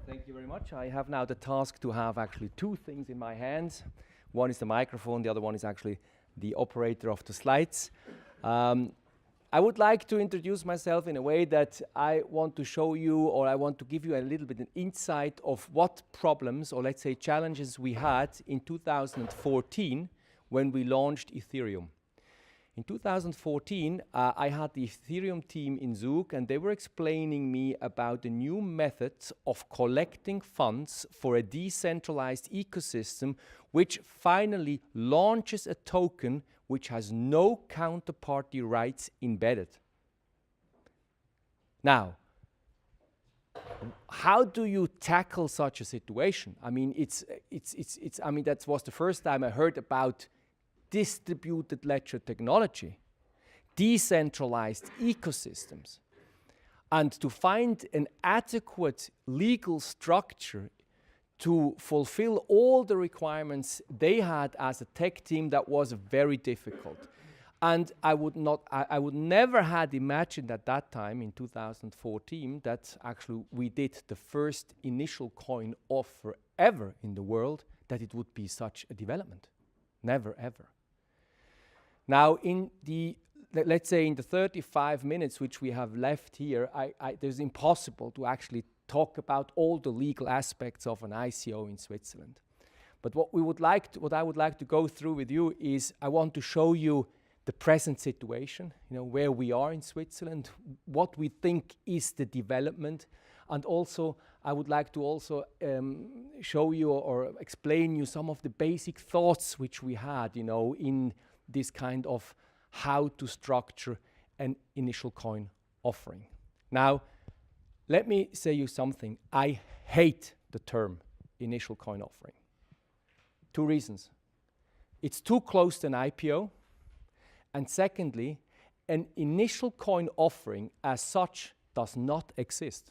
Thank you very much. I have now the task to have actually two things in my hands. One is the microphone, the other one is actually the operator of the slides. I would like to introduce myself in a way that I want to show you, or I want to give you a little bit an insight of what problems, or let's say challenges we had in 2014 when we launched Ethereum. In 2014, I had the Ethereum team in Zug, and they were explaining me about the new methods of collecting funds for a decentralized ecosystem, which finally launches a token which has no counterparty rights embedded. Now, how do you tackle such a situation? I mean, that was the first time I heard about distributed ledger technology, decentralized ecosystems, and to find an adequate legal structure to fulfill all the requirements they had as a tech team, that was very difficult. And I would never had imagined at that time in 2014 that actually we did the first initial coin offer ever in the world, that it would be such a development. Never ever. Now, in the, let's say in the 35 minutes which we have left here, it's impossible to actually talk about all the legal aspects of an ICO in Switzerland. But what I would like to go through with you is, I want to show you the present situation, where we are in Switzerland, what we think is the development, and also I would like to also show you or explain you some of the basic thoughts which we had, in this kind of how to structure an initial coin offering. Now, let me say you something. I hate the term initial coin offering. Two reasons. It's too close to an IPO. And secondly, an initial coin offering as such does not exist.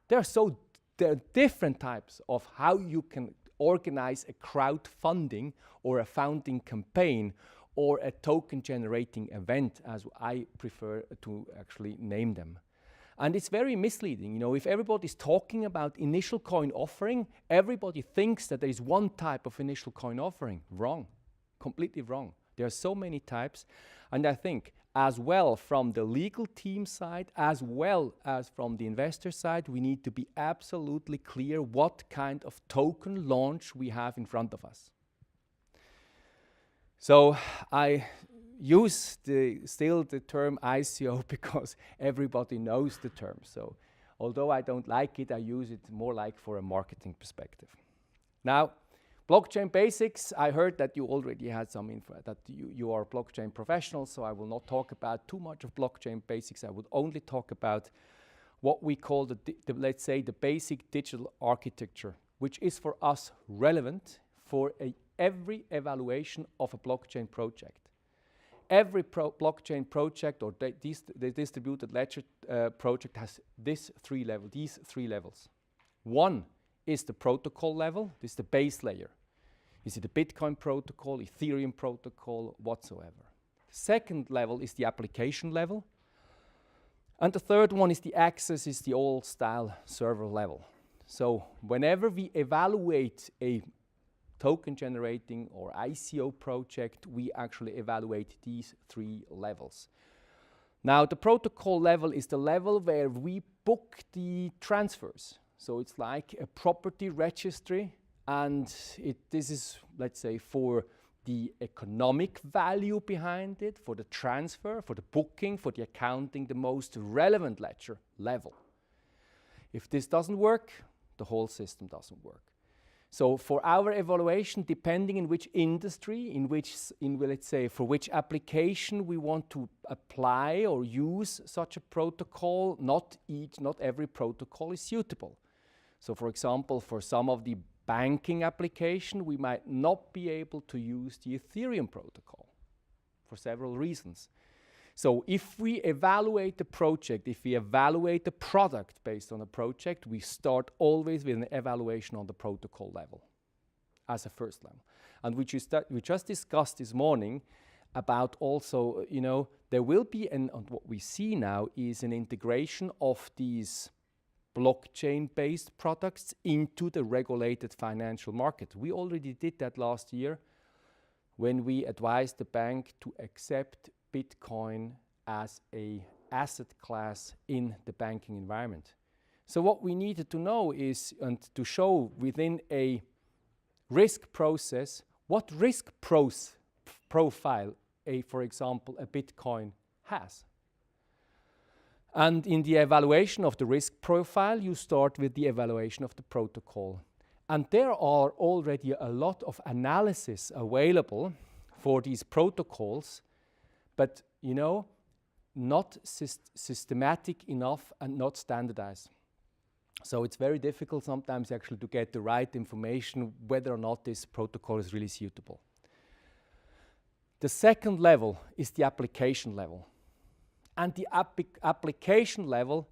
There are different types of how you can organize a crowdfunding or a founding campaign or a token generating event, as I prefer to actually name them. And it's very misleading. If everybody's talking about initial coin offering, everybody thinks that there is one type of initial coin offering. Wrong. Completely wrong. There are so many types. And I think as well from the legal team side, as well as from the investor side, we need to be absolutely clear what kind of token launch we have in front of us. So I use still the term ICO because everybody knows the term. So although I don't like it, I use it more like for a marketing perspective. Now, blockchain basics. I heard that you already had some info, that you are blockchain professionals, so I will not talk about too much of blockchain basics. I would only talk about what we call let's say the basic digital architecture, which is for us relevant for every evaluation of a blockchain project. Every blockchain project or the distributed ledger project has these three levels. One is the protocol level. This is the base layer. Is it a Bitcoin protocol, Ethereum protocol, whatsoever? The second level is the application level. And the third one is the access, is the old style server level. So whenever we evaluate a token generating or ICO project, we actually evaluate these three levels. Now, the protocol level is the level where we book the transfers. So it's like a property registry, and this is, let's say, for the economic value behind it, for the transfer, for the booking, for the accounting, the most relevant ledger level. If this doesn't work, the whole system doesn't work. So for our evaluation, depending in which industry, let's say, for which application we want to apply or use such a protocol, not every protocol is suitable. So for example, for some of the banking application, we might not be able to use the Ethereum protocol for several reasons. So if we evaluate the project, if we evaluate the product based on a project, we start always with an evaluation on the protocol level as a first level. And we just discussed this morning about also, there will be, and what we see now is an integration of these blockchain-based products into the regulated financial market. We already did that last year when we advised the bank to accept Bitcoin as an asset class in the banking environment. So what we needed to know is, and to show within a risk process, what risk profile, for example, a Bitcoin has. And in the evaluation of the risk profile, you start with the evaluation of the protocol. And there are already a lot of analysis available for these protocols, but not systematic enough and not standardized. So it's very difficult sometimes actually to get the right information whether or not this protocol is really suitable. The second level is the application level. And the application level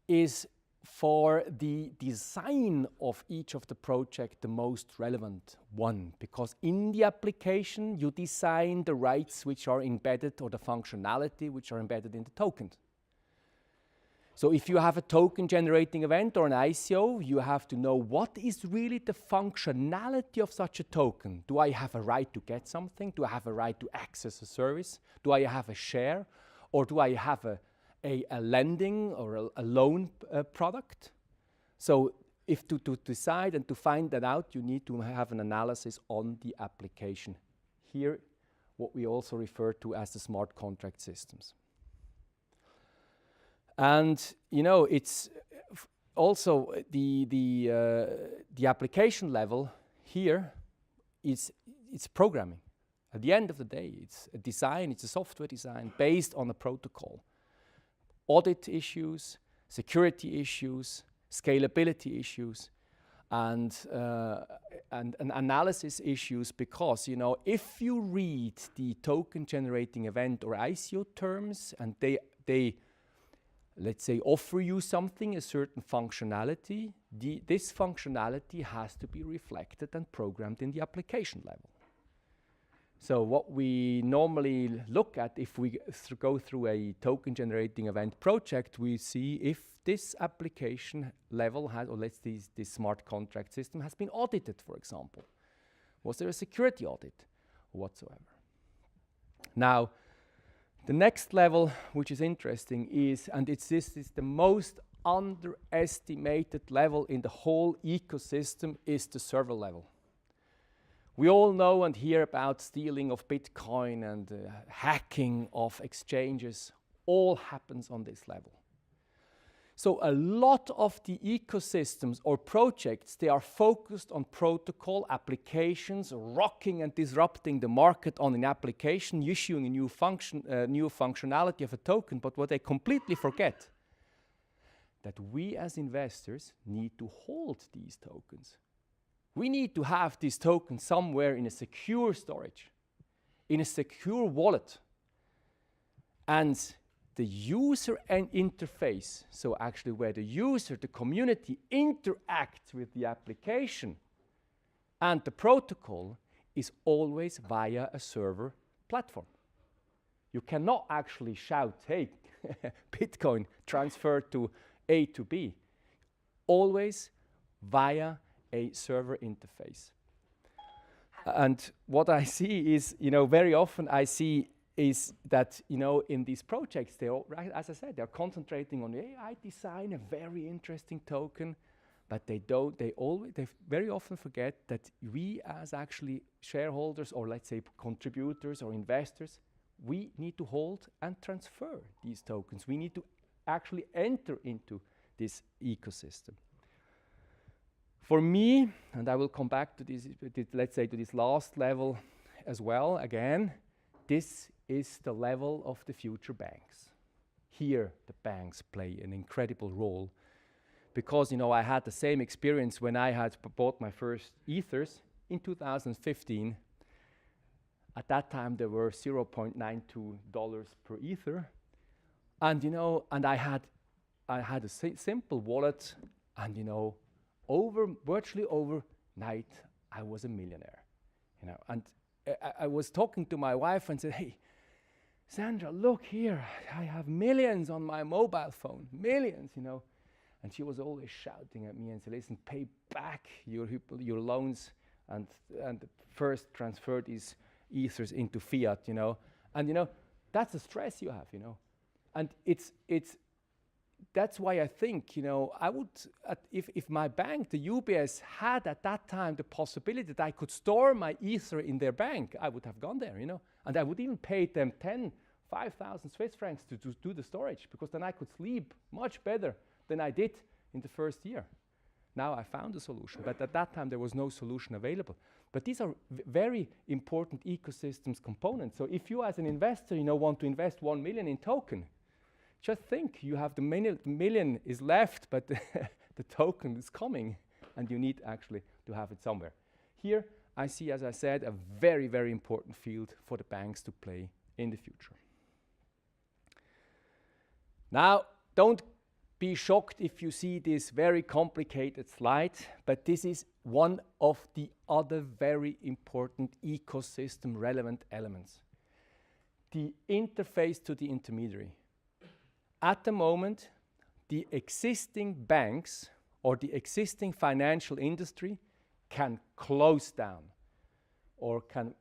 is for the design of each of the project the most relevant one, because in the application you design the rights which are embedded, or the functionality which are embedded in the token. So if you have a token generating event or an ICO, you have to know what is really the functionality of such a token. Do I have a right to get something? Do I have a right to access a service? Do I have a share? Or do I have a lending or a loan product? So if to decide and to find that out, you need to have an analysis on the application. Here, what we also refer to as the smart contract systems. And it's also the application level here it's programming. At the end of the day, it's a design, it's a software design based on a protocol. Audit issues, security issues, scalability issues, and analysis issues, because if you read the token generating event or ICO terms and they let's say offer you something, a certain functionality, this functionality has to be reflected and programmed in the application level. So what we normally look at, if we go through a token generating event project, we see if this application level has, or let's say this smart contract system has been audited, for example. Was there a security audit whatsoever? Now, the next level, which is interesting, is, and this is the most underestimated level in the whole ecosystem, is the server level. We all know and hear about stealing of Bitcoin and hacking of exchanges. All happens on this level. So a lot of the ecosystems or projects, they are focused on protocol applications, rocking and disrupting the market on an application, issuing a new functionality of a token. But what they completely forget, that we as investors need to hold these tokens. We need to have these tokens somewhere in a secure storage, in a secure wallet. And the user interface, so actually where the user, the community interacts with the application and the protocol, is always via a server platform. You cannot actually shout, hey, Bitcoin transferred to A to B. Always via a server interface. And what I see is, very often I see is that, in these projects, as I said, they're concentrating on, hey, I design a very interesting token, but they very often forget that we as actually shareholders, or let's say contributors or investors, we need to hold and transfer these tokens. We need to actually enter into this ecosystem. For me, and I will come back to this, let's say to this last level as well, again, this is the level of the future banks. Here, the banks play an incredible role because, I had the same experience when I had bought my first Ethers in 2015. At that time, there were $0.92 per Ether. And, and I had a simple wallet, and, virtually overnight, I was a millionaire, And I was talking to my wife and said, hey, Sandra, look here, I have millions on my mobile phone, millions, And she was always shouting at me and said, listen, pay back your loans and first transfer these ethers into fiat, you know. And, you know, that's the stress you have, you know. And that's why I think, you know, I would, if my bank, the UBS, had at that time the possibility that I could store my ether in their bank, I would have gone there, you know. And I would even pay them 5,000 Swiss francs to do the storage, because then I could sleep much better than I did in the first year. Now I found a solution, but at that time there was no solution available. But these are very important ecosystems components. So if you as an investor, you know, want to invest 1 million in token, just think you have the million is left, but the token is coming, and you need actually to have it somewhere. Here I see, as I said, a very, very important field for the banks to play in the future. Now, don't be shocked if you see this very complicated slide, but this is one of the other very important ecosystem relevant elements. The interface to the intermediary. At the moment, the existing banks or the existing financial industry can close down or can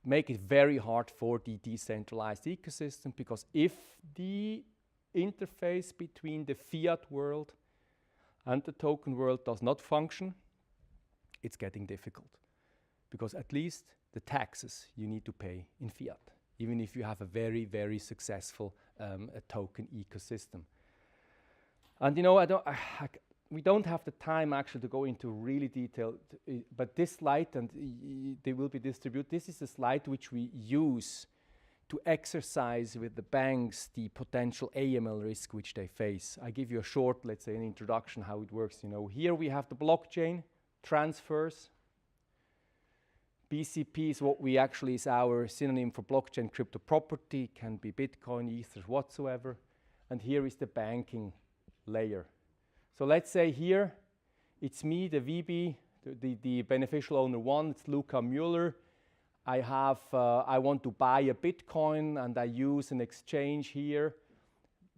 make it very hard for the decentralized ecosystem, because if the interface between the fiat world and the token world does not function, it's getting difficult, because at least the taxes you need to pay in fiat, even if you have a very, very successful a token ecosystem. And you know, we don't have the time actually to go into really detail, but this slide, and they will be distributed, this is a slide which we use to exercise with the banks the potential AML risk which they face. I give you a short, let's say, an introduction how it works. You know, here we have the blockchain, transfers. BCP is what we actually is our synonym for blockchain crypto property, can be Bitcoin, Ether, whatsoever. And here is the banking layer. So let's say here, it's me, the VB, the beneficial owner one, it's Luka Müller. I want to buy a Bitcoin and I use an exchange here.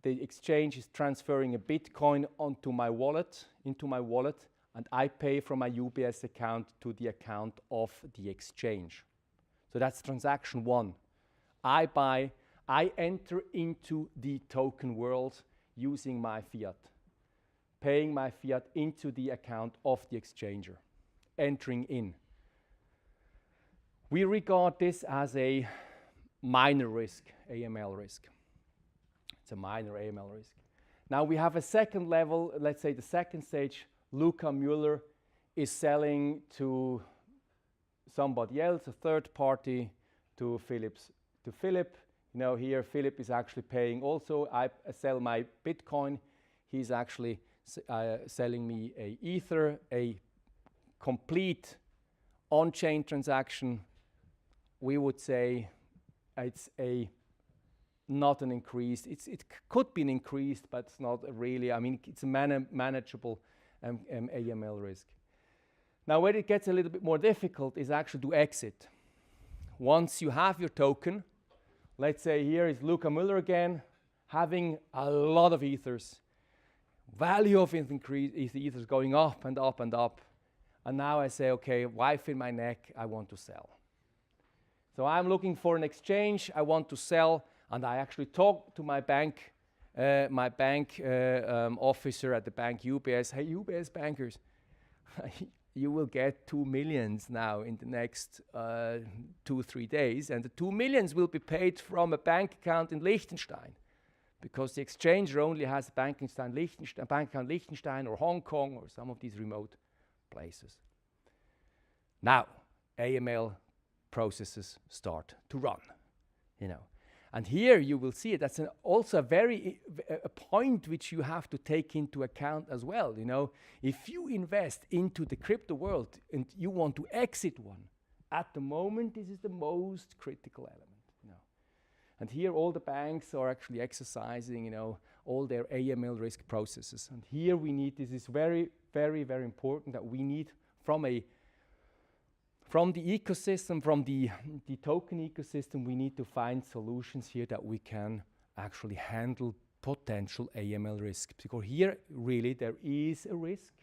The exchange is transferring a Bitcoin onto my wallet, into my wallet, and I pay from my UBS account to the account of the exchange. So that's transaction one. I enter into the token world using my fiat, paying my fiat into the account of the exchanger, entering in. We regard this as a minor risk, AML risk. It's a minor AML risk. Now we have a second level, let's say the second stage. Luka Müller is selling to somebody else, a third party, to Philip. You know, here Philip is actually paying also. I sell my Bitcoin. He's actually selling me a Ether, a complete on-chain transaction. We would say it's not an increased. It could be an increased, but it's not really. I mean, it's a manageable AML risk. Now, where it gets a little bit more difficult is actually to exit. Once you have your token, let's say here is Luka Müller again, having a lot of ethers. Value of ethers going up and up and up. And now I say, okay, wife in my neck, I want to sell. So I'm looking for an exchange, I want to sell, and I actually talk to my bank officer at the bank UBS. Hey, UBS bankers, you will get 2 million now in the next 2-3 days, and the 2 million will be paid from a bank account in Liechtenstein, because the exchanger only has a bank account Liechtenstein or Hong Kong or some of these remote places. Now, AML processes start to run, you know. And here you will see it. That's also a point which you have to take into account as well. You know, if you invest into the crypto world and you want to exit one, at the moment this is the most critical element. You know, and here all the banks are actually exercising, you know, all their AML risk processes. And here we need, this is very, very, very important, that we need from the ecosystem, from the token ecosystem, we need to find solutions here that we can actually handle potential AML risk. Because here, really, there is a risk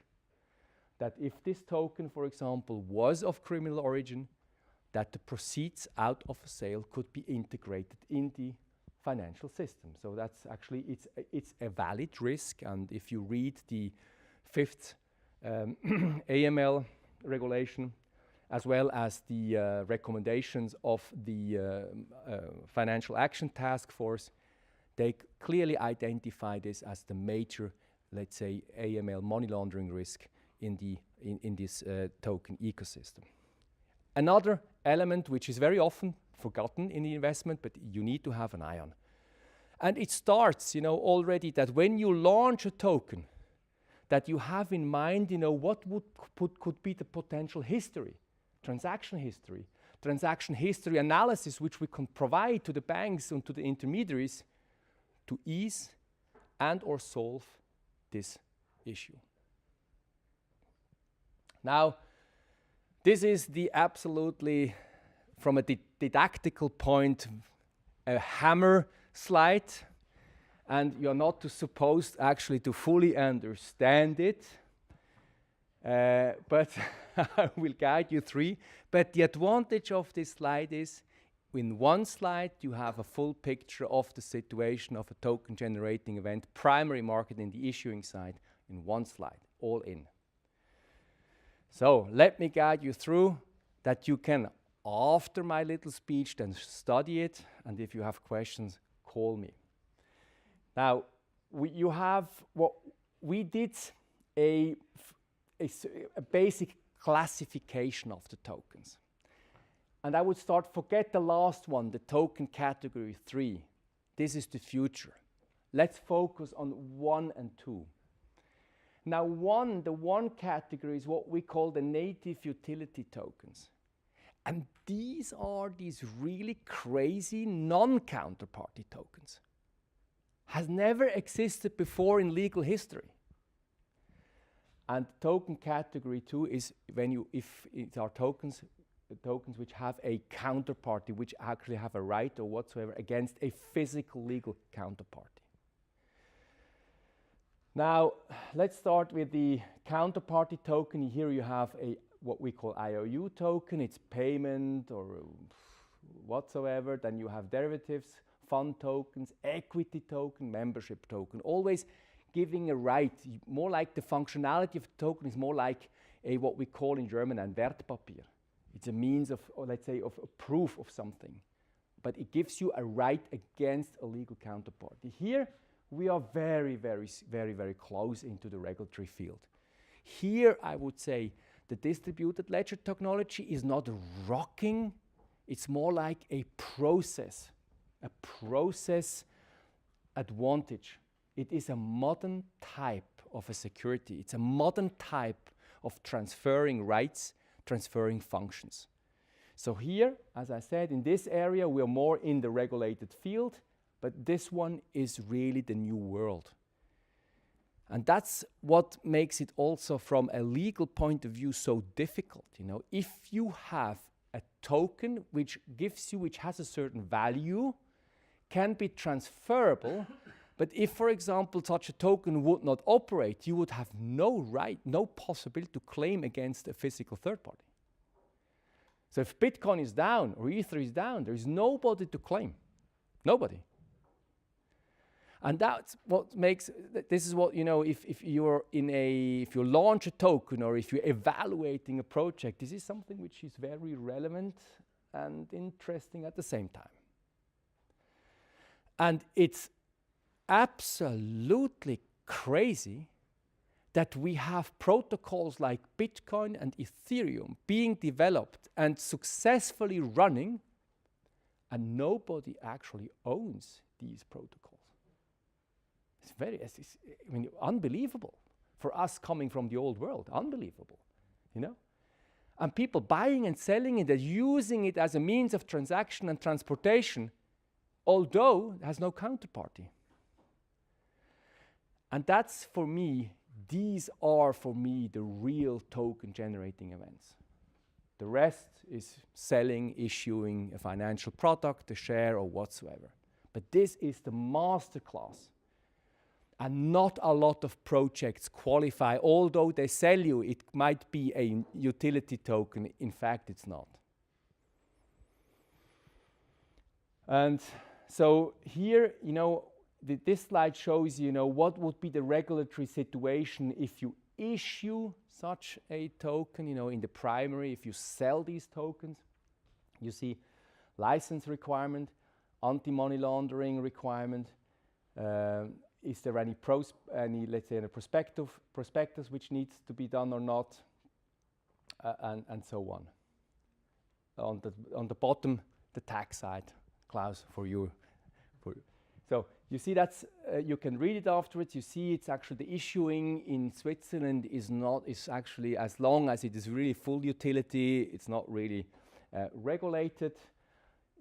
that if this token, for example, was of criminal origin, that the proceeds out of a sale could be integrated in the financial system. So that's actually, it's a valid risk. And if you read the 5th AML regulation, as well as the recommendations of the Financial Action Task Force, they clearly identify this as the major, let's say, AML money laundering risk in this token ecosystem. Another element which is very often forgotten in the investment, but you need to have an eye on. And it starts, already that when you launch a token, that you have in mind, what could be the potential history, transaction history analysis, which we can provide to the banks and to the intermediaries to ease and or solve this issue. Now, this is the absolutely, from a didactical point, a hammer slide, and you're not supposed actually to fully understand it, but I will guide you through. But the advantage of this slide is, in one slide, you have a full picture of the situation of a token generating event, primary market in the issuing side, in one slide, all in. So let me guide you through that you can, after my little speech, then study it, and if you have questions, call me. Now, we did a basic classification of the tokens. And I would start, forget the last one, the token category 3. This is the future. Let's focus on 1 and 2. Now, the one category is what we call the native utility tokens. And these are these really crazy non-counterparty tokens. Has never existed before in legal history. And token category 2 is if it are tokens which have a counterparty, which actually have a right or whatsoever against a physical legal counterparty. Now, let's start with the counterparty token. Here you have what we call IOU token. It's payment or whatsoever. Then you have derivatives, fund tokens, equity token, membership token. Always giving a right, more like the functionality of the token is more like what we call in German ein Wertpapier. It's a means of, or let's say, of a proof of something. But it gives you a right against a legal counterparty. Here, we are very, very, very, very close into the regulatory field. Here, I would say the distributed ledger technology is not rocking. It's more like a process advantage. It is a modern type of a security. It's a modern type of transferring rights, transferring functions. So here, as I said, in this area, we are more in the regulated field, but this one is really the new world. And that's what makes it also from a legal point of view so difficult. If you have a token which has a certain value, can be transferable, but if, for example, such a token would not operate, you would have no right, no possibility to claim against a physical third party. So if Bitcoin is down or Ether is down, there is nobody to claim. Nobody. And that's what makes, this is what, if you launch a token or if you're evaluating a project, this is something which is very relevant and interesting at the same time. And it's absolutely crazy that we have protocols like Bitcoin and Ethereum being developed and successfully running, and nobody actually owns these protocols. It's unbelievable for us coming from the old world. Unbelievable, And people buying and selling it and using it as a means of transaction and transportation, although it has no counterparty. And that's, for me, these are, for me, the real token generating events. The rest is selling, issuing a financial product, a share, or whatsoever. But this is the masterclass And not a lot of projects qualify. Although they sell you, it might be a utility token. In fact, it's not. And so here, this slide shows what would be the regulatory situation if you issue such a token, in the primary, if you sell these tokens. You see license requirement, anti-money laundering requirement. Is there any let's say, a prospectus which needs to be done or not, and so on. On the bottom, the tax side, Klaus, for you. So you see that's you can read it afterwards. You see it's actually the issuing in Switzerland is actually, as long as it is really full utility, it's not really regulated.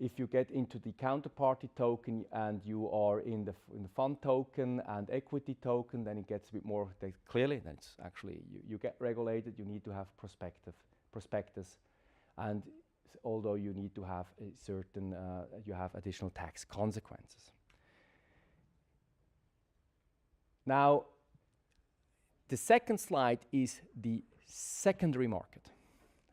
If you get into the counterparty token and you are in the fund token and equity token, then it gets a bit more clearly. Then it's actually you get regulated. You need to have prospectus, and although you need to have a certain, you have additional tax consequences. Now, the second slide is the secondary market,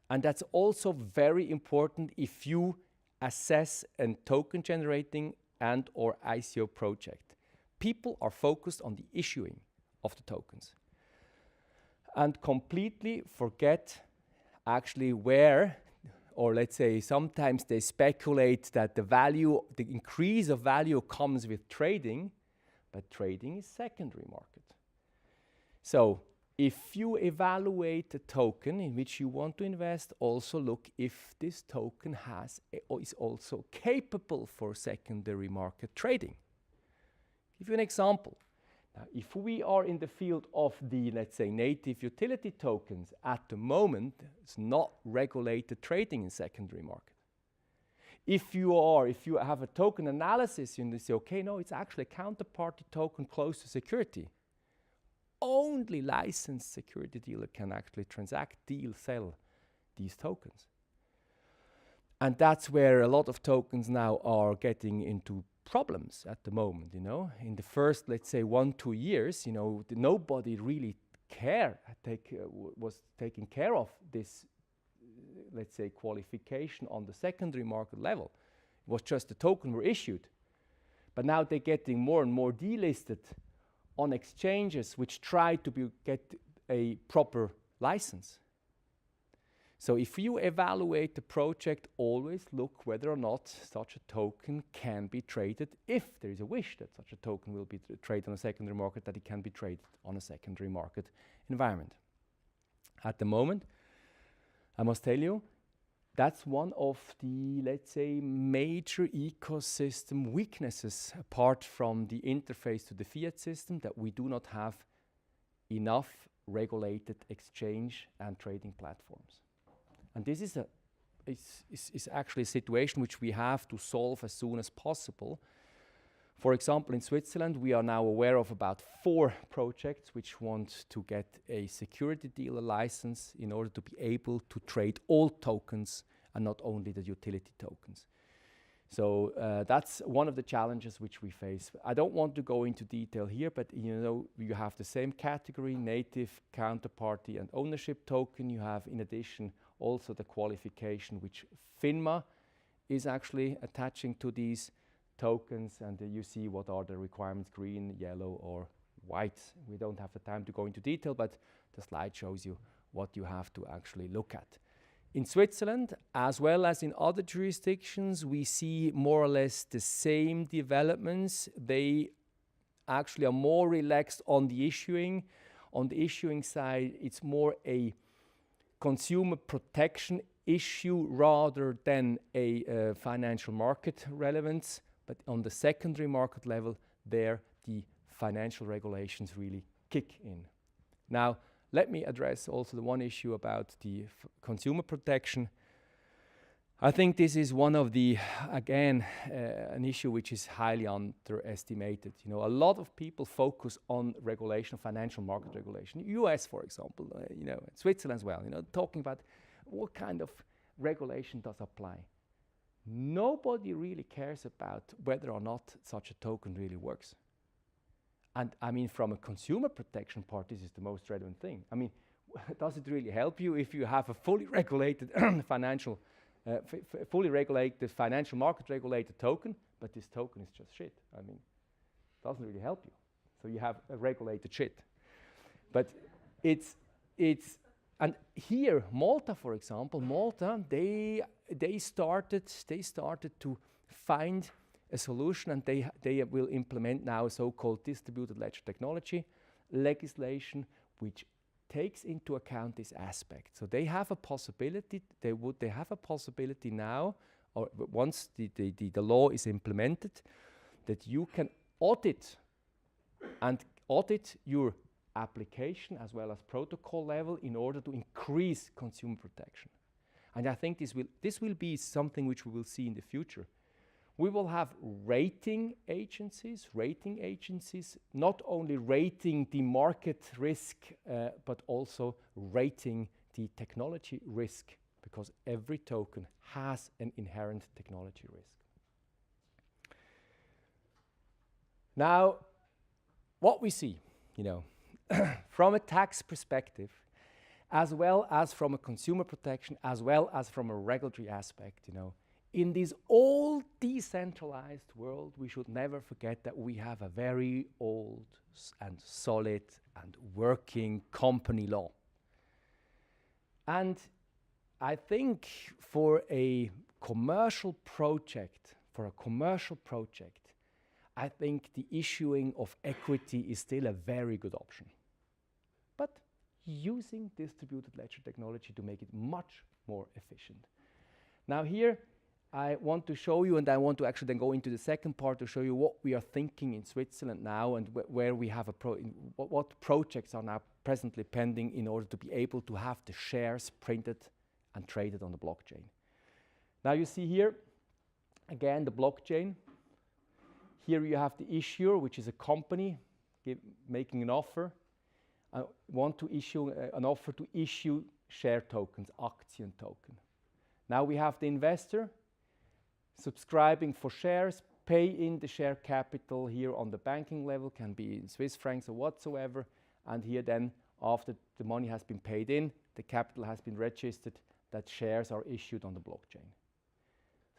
and that's also very important if you assess a token generating and or ICO project. People are focused on the issuing of the tokens and completely forget actually where, or let's say sometimes they speculate that the increase of value comes with trading, but trading is secondary market. So if you evaluate a token in which you want to invest, also look if this token is also capable for secondary market trading. Give you an example. Now, if we are in the field of the, let's say, native utility tokens, at the moment, it's not regulated trading in secondary market. If you have a token analysis, you say, okay, no, it's actually a counterparty token close to security. Only licensed security dealer can actually sell these tokens. And that's where a lot of tokens now are getting into problems at the moment, In the first, let's say, 1-2 years, nobody really was taking care of this, let's say, qualification on the secondary market level. It was just the token were issued. But now they're getting more and more delisted on exchanges which try to get a proper license. So if you evaluate the project, always look whether or not such a token can be traded, if there is a wish that such a token will be traded on a secondary market, that it can be traded on a secondary market environment. At the moment, I must tell you, that's one of the, let's say, major ecosystem weaknesses, apart from the interface to the fiat system, that we do not have enough regulated exchange and trading platforms. And this is actually a situation which we have to solve as soon as possible. For example, in Switzerland, we are now aware of about 4 projects which want to get a security dealer license in order to be able to trade all tokens and not only the utility tokens. So that's one of the challenges which we face. I don't want to go into detail here, but you have the same category, native, counterparty, and ownership token. You have, in addition, also the qualification which FINMA is actually attaching to these tokens, and you see what are the requirements: green, yellow, or white. We don't have the time to go into detail, but the slide shows you what you have to actually look at. In Switzerland, as well as in other jurisdictions, we see more or less the same developments. They actually are more relaxed on the issuing. On the issuing side, it's more a consumer protection issue rather than a financial market relevance. But on the secondary market level, there the financial regulations really kick in. Now, let me address also the one issue about the consumer protection. I think this is one of the, again, an issue which is highly underestimated. A lot of people focus on regulation, financial market regulation. US, for example, Switzerland as well, talking about what kind of regulation does apply. Nobody really cares about whether or not such a token really works. And I mean, from a consumer protection part, this is the most relevant thing. I mean, does it really help you if you have a fully regulated financial, fully regulated financial market regulated token, but this token is just shit? I mean, it doesn't really help you. So you have a regulated shit. But it's, and here, Malta, for example, they started to find a solution, and they will implement now so-called distributed ledger technology legislation, which takes into account this aspect. So they have a possibility. They have a possibility now, or once the law is implemented, that you can audit your application as well as protocol level in order to increase consumer protection. And I think this will be something which we will see in the future. We will have rating agencies, not only rating the market risk, but also rating the technology risk, because every token has an inherent technology risk. Now, what we see, from a tax perspective, as well as from a consumer protection, as well as from a regulatory aspect, in this all decentralized world, we should never forget that we have a very old and solid and working company law. And I think for a commercial project, I think the issuing of equity is still a very good option. But using distributed ledger technology to make it much more efficient. Now here, I want to show you, and I want to actually then go into the second part to show you what we are thinking in Switzerland now, and where we have what projects are now presently pending in order to be able to have the shares printed and traded on the blockchain. Now you see here, again, the blockchain. Here you have the issuer, which is a company making an offer. I want to issue an offer to issue share tokens, Aktientoken. Now we have the investor subscribing for shares, pay in the share capital here on the banking level, can be in Swiss francs or whatsoever, and here then, after the money has been paid in, the capital has been registered, that shares are issued on the blockchain.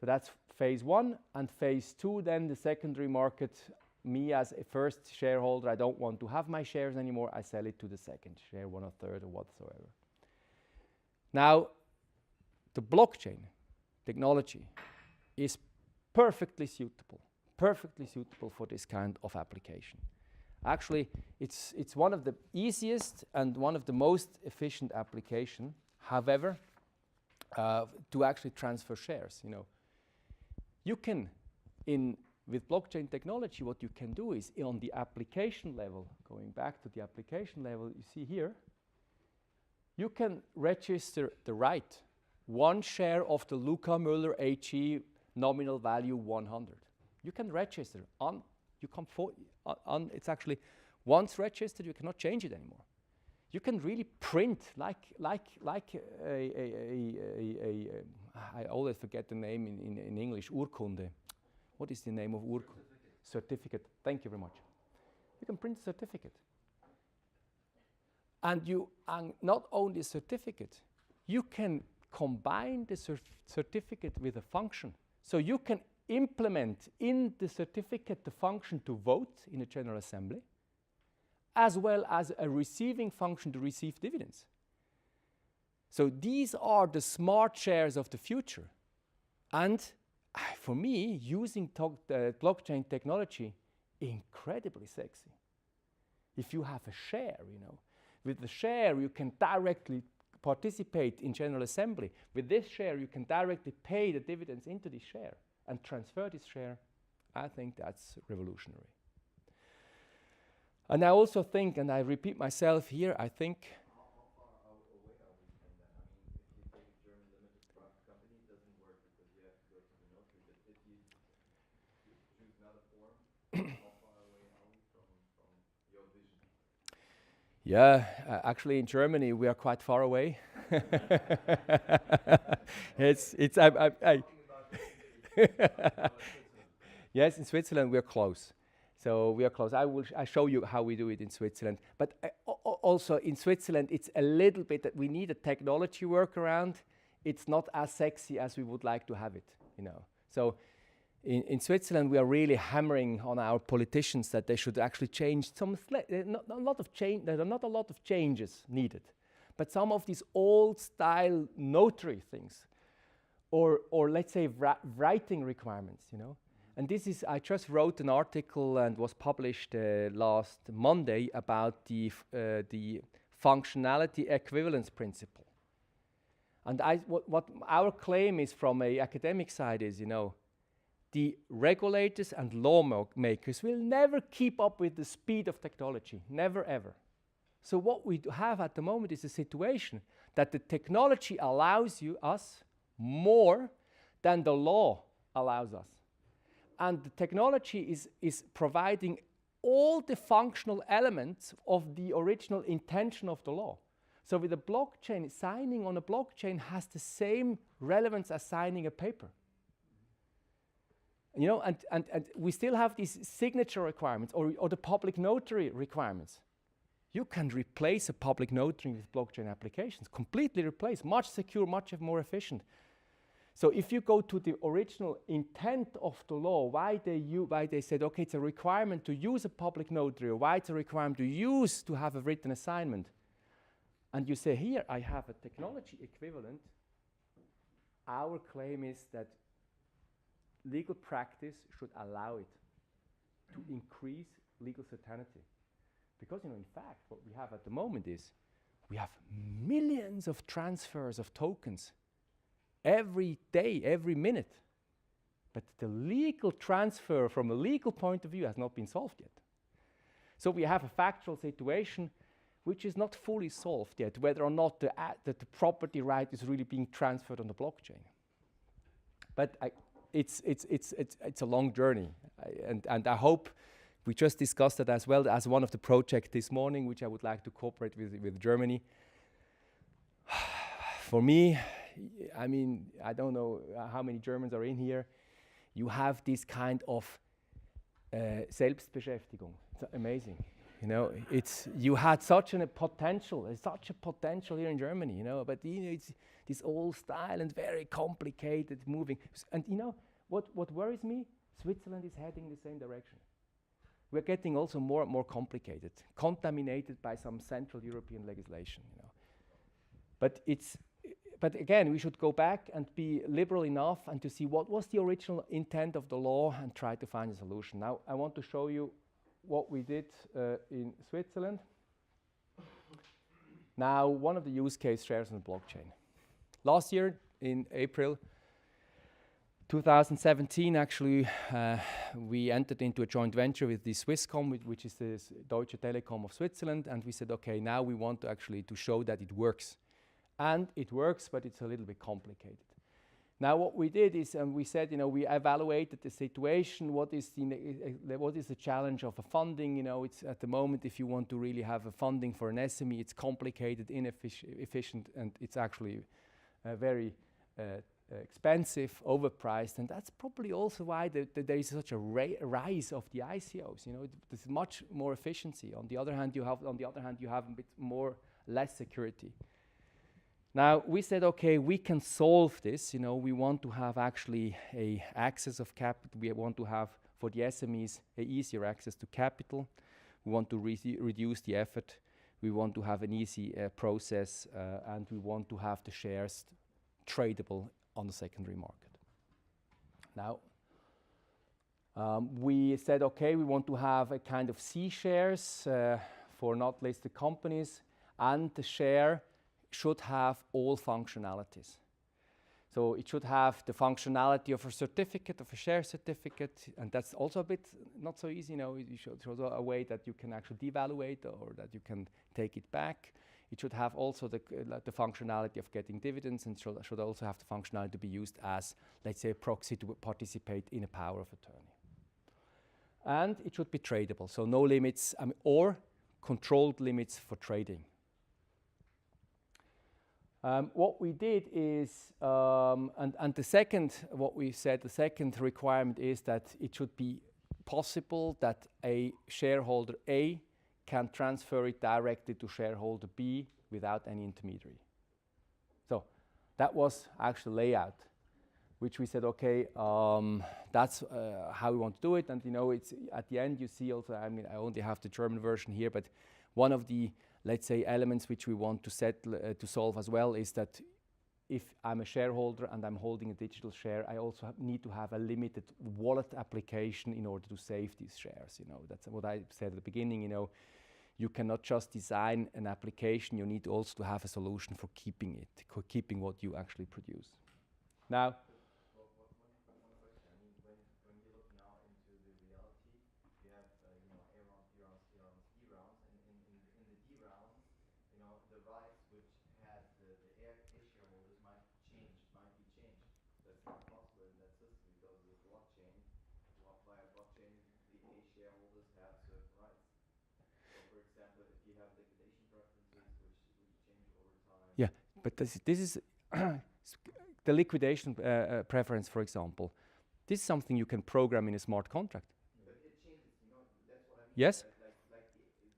So that's phase one, and phase two, then the secondary market. Me as a first shareholder, I don't want to have my shares anymore, I sell it to the second share, 1/3 or whatsoever. Now, the blockchain technology is perfectly suitable for this kind of application. Actually, it's one of the easiest and one of the most efficient application. However, to actually transfer shares, you can, with blockchain technology, what you can do is on the application level, going back to the application level, you see here, you can register the right, one share of the Luka Müller AG, nominal value 100. You can register it's actually once registered, you cannot change it anymore. You can really print like I always forget the name in English, Urkunde. What is the name of Urkunde? Certificate. Thank you very much. You can print a certificate. And not only a certificate, you can combine the certificate with a function. So you can implement in the certificate the function to vote in a General Assembly, as well as a receiving function to receive dividends. So these are the smart shares of the future. And for me, using blockchain technology, incredibly sexy. If you have a share, with the share you can directly participate in General Assembly. With this share you can directly pay the dividends into this share and transfer this share. I think that's revolutionary. And I also think, and I repeat myself here, I think How far away are we from that? I mean, if you take a German limited company, it doesn't work because you have to go to the notary. But if you choose another form, how far away are we from your vision? Yeah, actually in Germany we are quite far away. Yes, in Switzerland we are close. So we are close. I show you how we do it in Switzerland. But also in Switzerland, it's a little bit that we need a technology workaround. It's not as sexy as we would like to have it, you know. So in Switzerland, we are really hammering on our politicians that they should actually change some. Not a lot of change. There are not a lot of changes needed, but some of these old-style notary things, or let's say writing requirements, you know. And this is, I just wrote an article and was published last Monday about the functionality equivalence principle. And what our claim is from an academic side is, you know, the regulators and lawmakers will never keep up with the speed of technology, never ever. So what we have at the moment is a situation that the technology allows us more than the law allows us. And the technology is providing all the functional elements of the original intention of the law. So with a blockchain, signing on a blockchain has the same relevance as signing a paper. You know, and we still have these signature requirements or the public notary requirements. You can replace a public notary with blockchain applications, completely replace, much secure, much more efficient. So if you go to the original intent of the law, why they said, okay, it's a requirement to use a public notary, or why it's a requirement to have a written assignment, and you say, here, I have a technology equivalent, our claim is that legal practice should allow it to increase legal certainty. Because, you know, in fact, what we have at the moment is we have millions of transfers of tokens every day, every minute. But the legal transfer from a legal point of view has not been solved yet. So we have a factual situation which is not fully solved yet, whether or not the property right is really being transferred on the blockchain. But it's a long journey, and I hope we just discussed it as well as one of the projects this morning, which I would like to cooperate with Germany. For me, I mean, I don't know how many Germans are in here. You have this kind of Selbstbeschäftigung. It's amazing. You know, you had such a potential here in Germany, you know, but you know, it's this old style and very complicated moving. And you know, what worries me? Switzerland is heading in the same direction. We're getting also more and more complicated, contaminated by some Central European legislation, you know. But again, we should go back and be liberal enough and to see what was the original intent of the law and try to find a solution. Now, I want to show you what we did in Switzerland. Now, one of the use case shares on the blockchain. Last year, in April 2017, actually, we entered into a joint venture with the Swisscom, which is the Deutsche Telekom of Switzerland, and we said, okay, now we want to actually to show that it works. And it works, but it's a little bit complicated. Now, what we did is we said, you know, we evaluated the situation. What is the challenge of a funding? You know, it's at the moment, if you want to really have a funding for an SME, it's complicated, inefficient, and it's actually very expensive, overpriced, and that's probably also why there is such a rise of the ICOs. You know, there's much more efficiency. On the other hand, you have a bit less security. Now, we said, okay, we can solve this. You know, we want to have actually a access of capital. We want to have, for the SMEs, a easier access to capital. We want to reduce the effort. We want to have an easy process, and we want to have the shares tradable on the secondary market. Now, we said, okay, we want to have a kind of C shares for not listed companies, and the share should have all functionalities. So it should have the functionality of a certificate, of a share certificate, and that's also a bit not so easy. You know, it should also a way that you can actually devaluate or that you can take it back. It should have also the functionality of getting dividends, and should also have the functionality to be used as, let's say, a proxy to participate in a power of attorney. And it should be tradable, so no limits, or controlled limits for trading. What we did is, and the second, what we said, the second requirement is that it should be possible that a shareholder A can transfer it directly to shareholder B without any intermediary. So that was actually layout, which we said, okay, that's how we want to do it. And you know, it's at the end you see also, I mean, I only have the German version here, but one of the, let's say, elements which we want to settle, to solve as well is that if I'm a shareholder and I'm holding a digital share, I also need to have a limited wallet application in order to save these shares. You know, that's what I said at the beginning. You know, you cannot just design an application. You need also to have a solution for keeping it, keeping what you actually produce. Now, One question. I mean, when you look now into the reality, you have you know, A rounds, B rounds, C rounds, D rounds, and in the D round, you know, the rights which had the A shareholders might be changed. That's not possible in that system because of the blockchain. Via blockchain, the A shareholders have certain rights. So, for example, if you have liquidation preferences which change over time. yeah, but this is the liquidation preference, for example. This is something you can program in a smart contract. But it changes, you know, that's what I mean. Yes.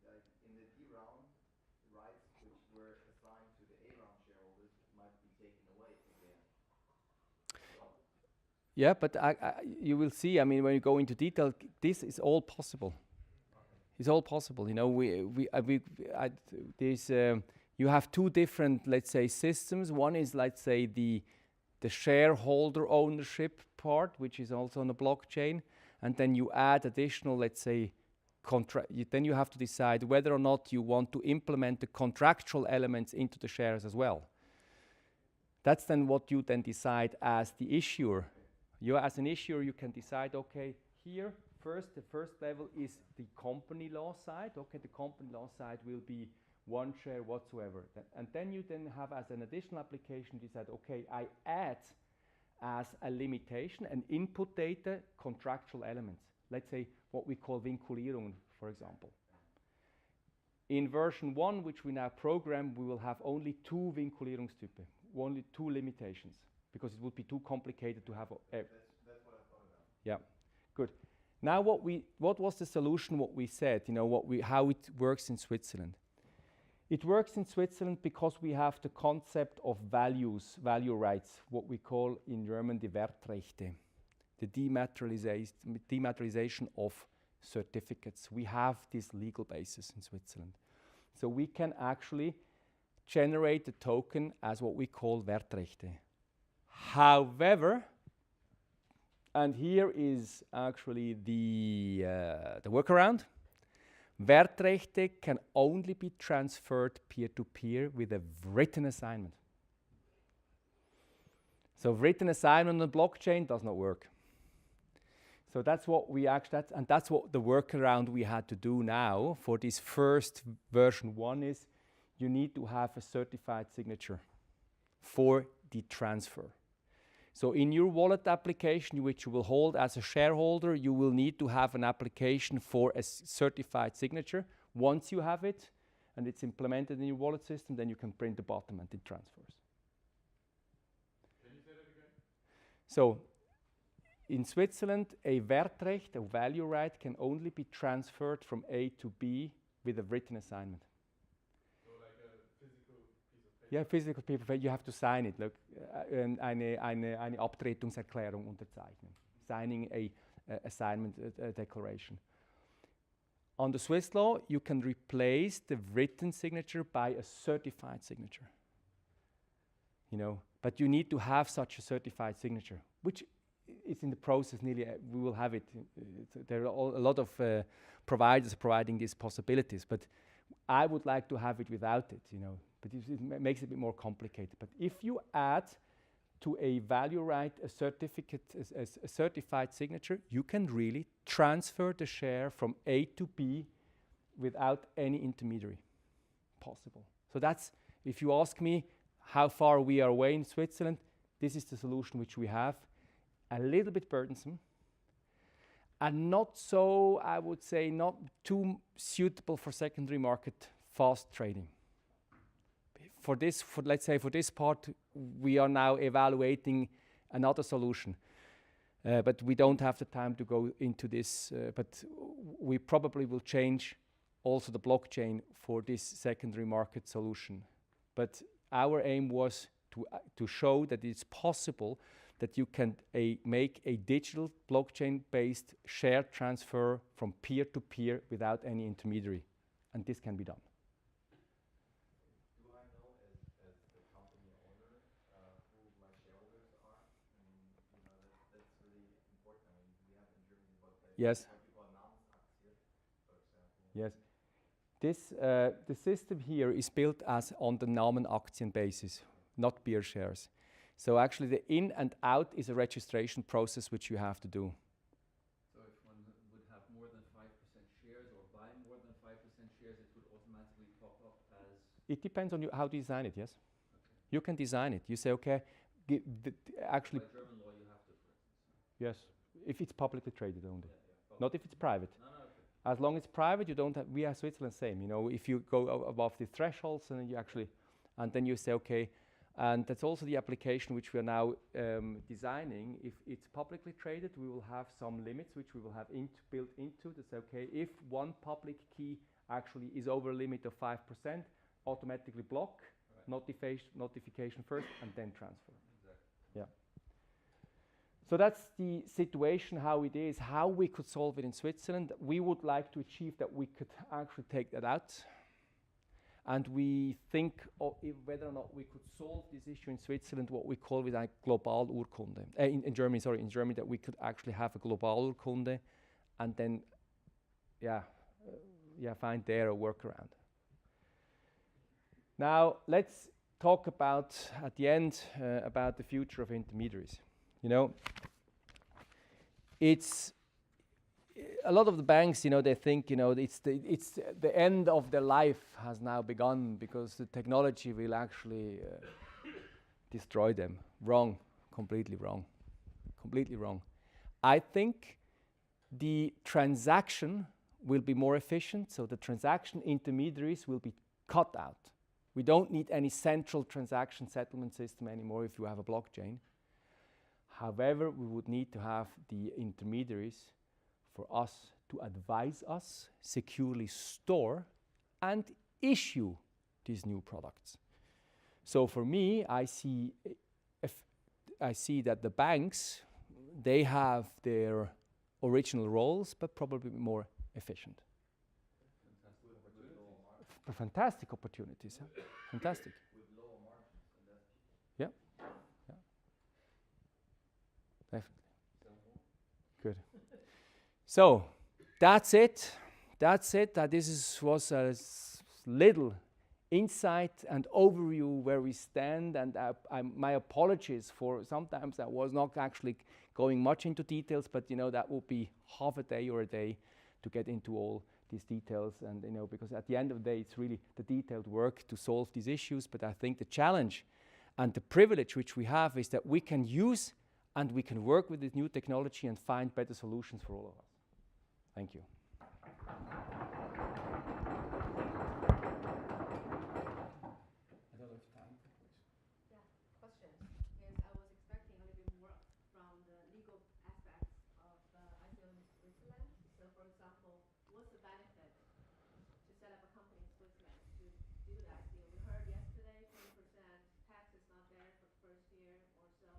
Like in the D round, rights which were assigned to the A round shareholders might be taken away again. So, Yeah, but you will see, I mean, when you go into detail, this is all possible. It's all possible. You know, you have two different, let's say, systems. One is, let's say, the shareholder ownership part, which is also on the blockchain, and then you add additional, let's say, then you have to decide whether or not you want to implement the contractual elements into the shares as well. That's then what you then decide as the issuer. You, as an issuer, you can decide, okay, here, the first level is the company law side. Okay, the company law side will be one share whatsoever. And then you then have, as an additional application, decide, okay, I add as a limitation and input data contractual elements. Let's say what we call Vinkulierungen, for example. In version 1, which we now program, we will have only 2 Vinkulierungstypen, only 2 limitations, because it would be too complicated to have. that's what I thought about. Yeah, good. Now, what was the solution? What we said, you know, how it works in Switzerland. It works in Switzerland because we have the concept of value rights, what we call in German the Wertrechte, the dematerialization of certificates. We have this legal basis in Switzerland. So we can actually generate the token as what we call Wertrechte. However, and here is actually the workaround, Wertrechte can only be transferred peer-to-peer with a written assignment. So written assignment on blockchain does not work. So that's what we actually, that's what the workaround we had to do now for this first version 1 is, you need to have a certified signature for the transfer. So in your wallet application, which you will hold as a shareholder, you will need to have an application for a certified signature. Once you have it, and it's implemented in your wallet system, then you can print the bottom and it transfers. Can you say that again? So in Switzerland, a Wertrecht, a value right, can only be transferred from A to B with a written assignment. Ja, physical paper, you have to sign it. Look, eine Abtretungserklärung unterzeichnen. Signing a assignment declaration. On the Swiss law, you can replace the written signature by a certified signature. You know, but you need to have such a certified signature, which is in the process. Nearly, we will have it. There are a lot of providers providing these possibilities, but I would like to have it without it. You know. But it makes it a bit more complicated. But if you add to a value right a certificate, a certified signature, you can really transfer the share from A to B without any intermediary possible. So that's, if you ask me how far we are away in Switzerland, this is the solution which we have. A little bit burdensome and not so, I would say, not too suitable for secondary market fast trading. Let's say for this part, we are now evaluating another solution. But we don't have the time to go into this, but we probably will change also the blockchain for this secondary market solution. But our aim was to show that it's possible that you can make a digital blockchain-based share transfer from peer to peer without any intermediary. And this can be done. Do I know, as the company owner, who my shareholders are? I mean, you know, that's really important. I mean, we have in Germany what Yes. what you call Namensaktien, for example. Yes. This, the system here is built as on the Namenaktien basis, not beer shares. So actually the in and out is a registration process which you have to do. So if one would have more than 5% shares or buy more than 5% shares, it would automatically pop up as... It depends on you how to design it, yes? Okay. You can design it. You say, okay, actually... By German law you have to, for instance. Yes, if it's publicly traded only. Yeah. Not if it's private. No, okay. As long as it's private, you don't have... We are Switzerland same, you know, if you go above the thresholds and then you actually... And then you say, okay, and that's also the application which we are now designing. If it's publicly traded, we will have some limits which we will have built into. That's okay. If one public key actually is over a limit of 5%, automatically block, notification first, and then transfer. Exactly. Yeah. So that's the situation, how it is, how we could solve it in Switzerland. We would like to achieve that we could actually take that out. And we think whether or not we could solve this issue in Switzerland, what we call with a Globalurkunde. In Germany, sorry, in Germany, that we could actually have a Globalurkunde and then, find there a workaround. Now, let's talk about, at the end, about the future of intermediaries. You know, it's a lot of the banks, you know, they think, you know, it's the end of their life has now begun because the technology will actually destroy them. Wrong, completely wrong, completely wrong. I think the transaction will be more efficient, so the transaction intermediaries will be cut out. We don't need any central transaction settlement system anymore if you have a blockchain. However, we would need to have the intermediaries for us to advise us, securely store, and issue these new products. So for me, I see that the banks, they have their original roles, but probably more efficient. Fantastic opportunities, huh? Fantastic. With lower margins and less people. Yeah, yeah, definitely. Good. So that's it. That's it. This was a little insight and overview where we stand. And my apologies for sometimes I was not actually going much into details, but you know that would be half a day or a day to get into all these details. And you know, because at the end of the day, it's really the detailed work to solve these issues. But I think the challenge and the privilege which we have is that we can use and we can work with this new technology and find better solutions for all of us. Thank you. I don't have time for questions. Yeah, questions. Yes, I was expecting a little bit more from the legal aspects of ICO in Switzerland. So, for example, what's the benefit to set up a company in Switzerland to do the ICO? We heard yesterday 20% tax is not there for the first year or so.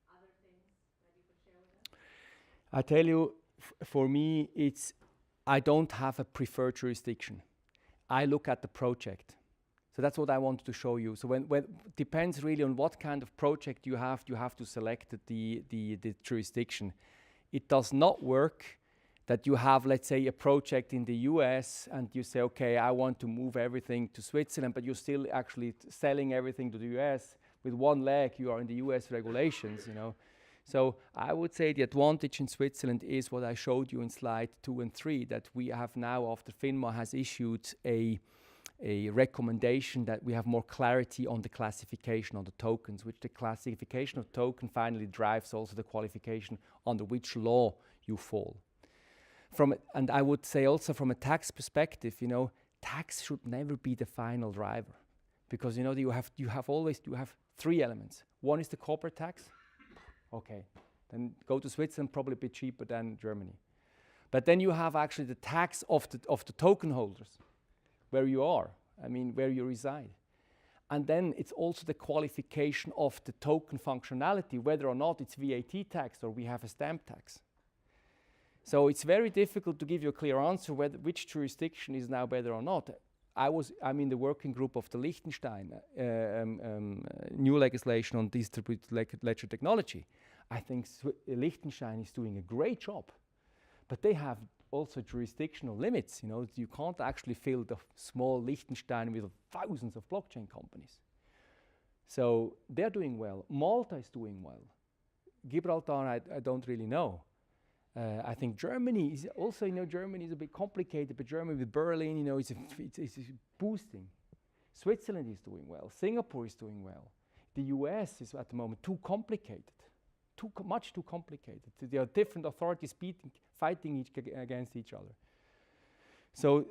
Other things that you could share with us? I tell you, for me, I don't have a preferred jurisdiction. I look at the project. So that's what I wanted to show you. So when depends really on what kind of project you have to select the jurisdiction. It does not work that you have, let's say, a project in the US and you say, okay, I want to move everything to Switzerland, but you're still actually selling everything to the US. With one leg, you are in the US regulations, you know. So I would say the advantage in Switzerland is what I showed you in slide 2 and 3, that we have now, after FINMA has issued a recommendation that we have more clarity on the classification on the tokens, which the classification of token finally drives also the qualification under which law you fall. And I would say also from a tax perspective, you know, tax should never be the final driver, because you know you have 3 elements. One is the corporate tax. Okay, Then go to Switzerland, probably a bit cheaper than Germany. But then you have actually the tax of the token holders, where you are, I mean, where you reside. And then it's also the qualification of the token functionality, whether or not it's VAT tax or we have a stamp tax. So it's very difficult to give you a clear answer which jurisdiction is now better or not. I'm in the working group of the Liechtenstein new legislation on distributed ledger technology. I think Liechtenstein is doing a great job, but they have also jurisdictional limits. You know, you can't actually fill the small Liechtenstein with thousands of blockchain companies. So they're doing well. Malta is doing well. Gibraltar, I don't really know. I think Germany is also, you know, Germany is a bit complicated, but Germany with Berlin, you know, it's boosting. Switzerland is doing well. Singapore is doing well. The US is at the moment too complicated, much too complicated. There are different authorities fighting against each other. So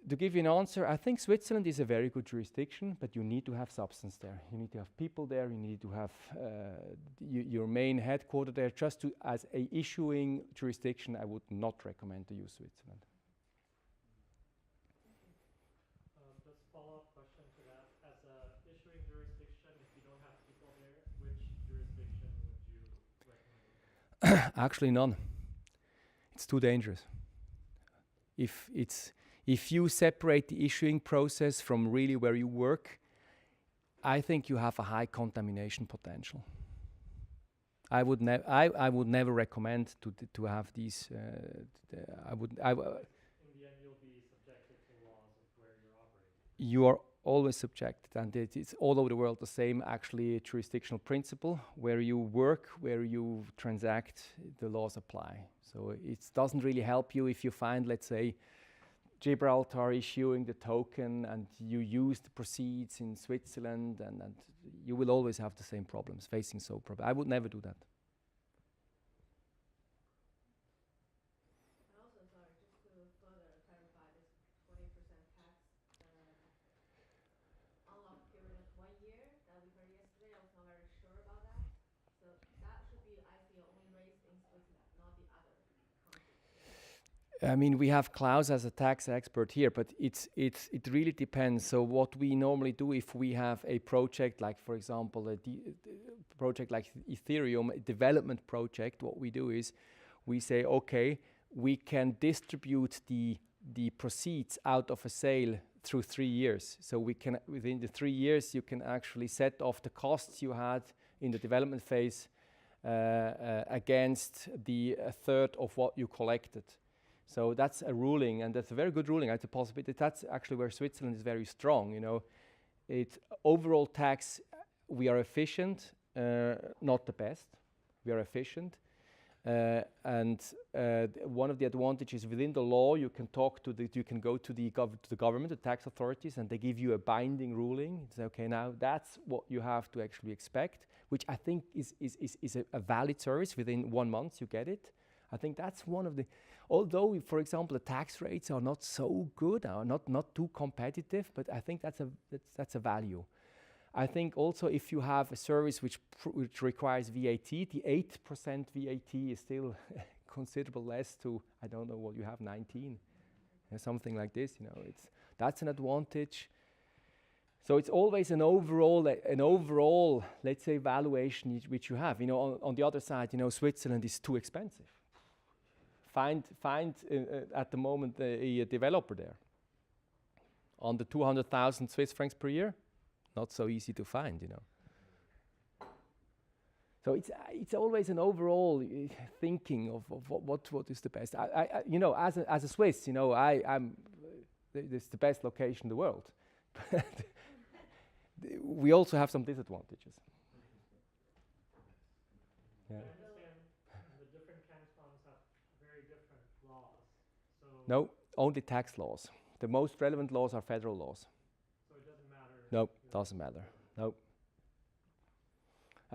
to give you an answer, I think Switzerland is a very good jurisdiction, but you need to have substance there. You need to have people there. You need to have your main headquarters there. Just as a issuing jurisdiction, I would not recommend to use Switzerland. Just follow-up question to that. As a issuing jurisdiction, if you don't have people there, which jurisdiction would you recommend? Actually, none. It's too dangerous. If you separate the issuing process from really where you work, I think you have a high contamination potential. I would never recommend to have these. In the end, you'll be subjected to laws of where you're operating. You are always subjected, and it's all over the world the same, actually, jurisdictional principle. Where you work, where you transact, the laws apply. So it doesn't really help you if you find, let's say, Gibraltar issuing the token and you use the proceeds in Switzerland, and you will always have the same problems, facing so problems. I would never do that. And also, sorry, just to further clarify this 20% tax unlock period of 1 year that we heard yesterday, I was not very sure about that. So that should be, I feel, only raised in Switzerland, not the other countries. I mean, we have Klaus as a tax expert here, but it really depends. So what we normally do if we have a project like, for example, a project like Ethereum, a development project, what we do is we say, okay, we can distribute the proceeds out of a sale through 3 years. So we can, within the 3 years, you can actually set off the costs you had in the development phase against the third of what you collected. So that's a ruling, and that's a very good ruling. It's a possibility. That's actually where Switzerland is very strong. You know, overall tax, we are efficient, not the best. We are efficient, and one of the advantages within the law, you can talk to you can go to the government, the tax authorities, and they give you a binding ruling. It's okay. Now that's what you have to actually expect, which I think is a valid service. Within 1 month, you get it. I think that's one of the. Although, for example, the tax rates are not so good, are not too competitive, but I think that's a value. I think also if you have a service which requires VAT, the 8% VAT is still considerable less to, I don't know what you have, 19, something like this. You know, that's an advantage. So it's always an overall, let's say, valuation which you have. You know, on the other side, you know, Switzerland is too expensive. Find at the moment a developer there. Under 200,000 Swiss francs per year, not so easy to find, you know. So it's always an overall thinking of what is the best. I you know, as a Swiss, you know, it's the best location in the world. We also have some disadvantages. Yeah. No, only tax laws. The most relevant laws are federal laws. So it doesn't matter? No, doesn't matter. No.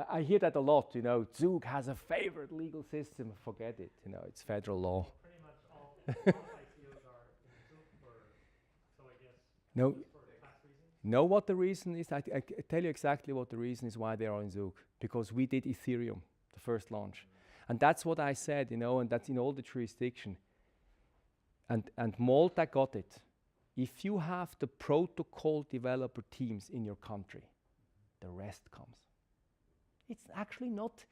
I hear that a lot, you know, Zug has a favorite legal system. Forget it, you know, it's federal law. Pretty much all ICOs are in Zug, so I guess No. just for tax reasons? Know what the reason is? I tell you exactly what the reason is why they are in Zug. Because we did Ethereum, the first launch. And that's what I said, you know, and that's in all the jurisdiction. And Malta got it. If you have the protocol developer teams in your country, the rest comes. It's actually not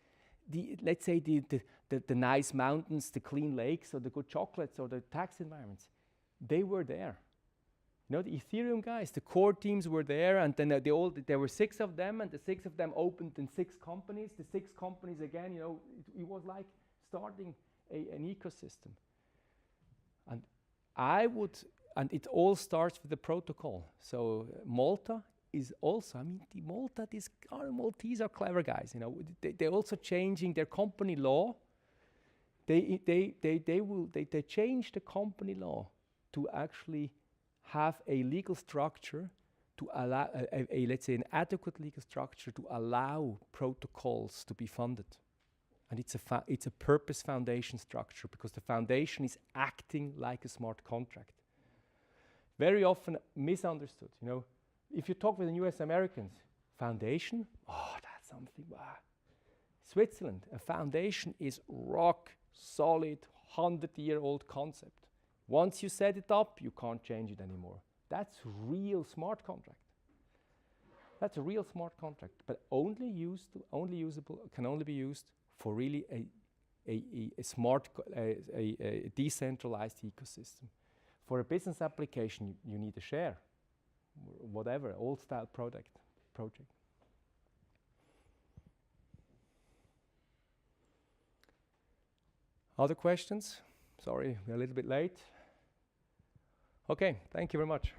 the, let's say, the nice mountains, the clean lakes, or the good chocolates, or the tax environments. They were there. You know, the Ethereum guys, the core teams were there, and then there were 6 of them, and the 6 of them opened in 6 companies. The 6 companies, again, you know, it was like starting an ecosystem. And it all starts with the protocol. So Malta is also, I mean, these Maltese are clever guys, you know. They're also changing their company law. They change the company law to actually have a legal structure to allow, let's say, an adequate legal structure to allow protocols to be funded. And it's a purpose foundation structure, because the foundation is acting like a smart contract. Very often misunderstood, you know. If you talk with the US Americans, foundation, oh, that's something, wow. Switzerland, a foundation is rock solid, 100-year-old concept. Once you set it up, you can't change it anymore. That's real smart contract. That's a real smart contract, but only usable, can only be used for really a smart, a decentralized ecosystem. For a business application, you need a share, whatever, old style project. Other questions? Sorry, we're a little bit late. Okay, thank you very much.